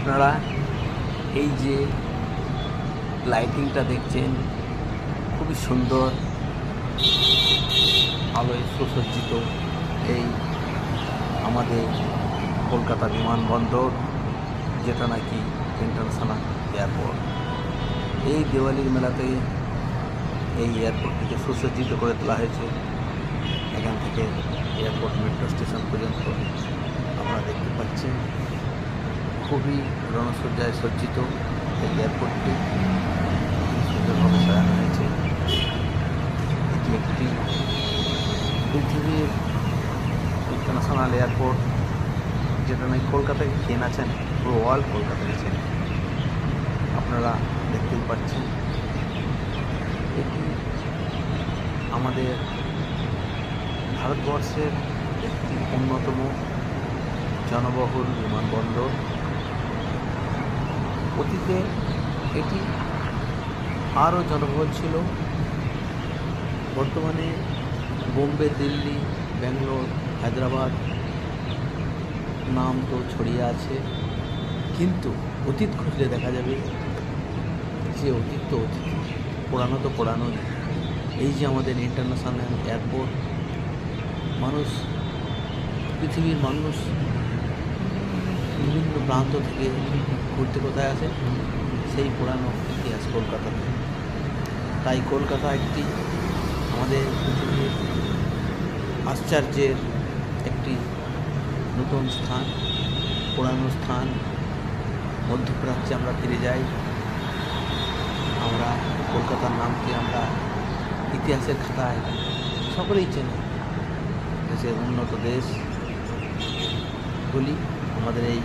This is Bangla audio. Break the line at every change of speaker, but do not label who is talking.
আপনারা এই যে লাইটিংটা দেখছেন খুবই সুন্দর আলোয় সুসজ্জিত এই আমাদের কলকাতা বিমানবন্দর, যেটা নাকি ইন্টারন্যাশনাল এয়ারপোর্ট। এই দিওয়ালির মেলাতে এই এয়ারপোর্টটিকে সুসজ্জিত করে তোলা হয়েছে। এখান থেকে এয়ারপোর্ট মেট্রো স্টেশন পর্যন্ত আপনারা দেখতে পাচ্ছেন খুবই রণসজ্জায় সজ্জিত এই এয়ারপোর্টটি সুন্দরভাবে সাজানো হয়েছে। এটি একটি পৃথিবীর ইন্টারন্যাশনাল এয়ারপোর্ট, যেটা নাকি কলকাতায় চেনা আছেন, পুরো ওয়ার্ল্ড কলকাতায় চেন। আপনারা দেখতেই পাচ্ছেন এটি আমাদের ভারতবর্ষের একটি অন্যতম জনবহুল বিমানবন্দর। অতীতে এটি আরও জনবহুল ছিল। বর্তমানে বোম্বে, দিল্লি, ব্যাঙ্গালোর, হায়দ্রাবাদ নাম তো ছড়িয়ে আছে, কিন্তু অতীত খুঁজলে দেখা যাবে যে অতীত তো অতীত, পুরানো তো পুরানোই। এই যে আমাদের ইন্টারন্যাশনাল এয়ারপোর্ট, মানুষ, পৃথিবীর মানুষ বিভিন্ন প্রান্ত থেকে ঘুরতে কোথায় আসে? সেই পুরানো ইতিহাস কলকাতাতে। তাই কলকাতা একটি আমাদের পৃথিবীর আশ্চর্যের একটি নতুন স্থান, পুরানো স্থান। মধ্যপ্রাচ্যে আমরা ফিরে যাই, আমরা কলকাতার নামকে আমরা ইতিহাসের খাতায় সকলেই চেনে। দেশের উন্নত দেশ বলি আমাদের এই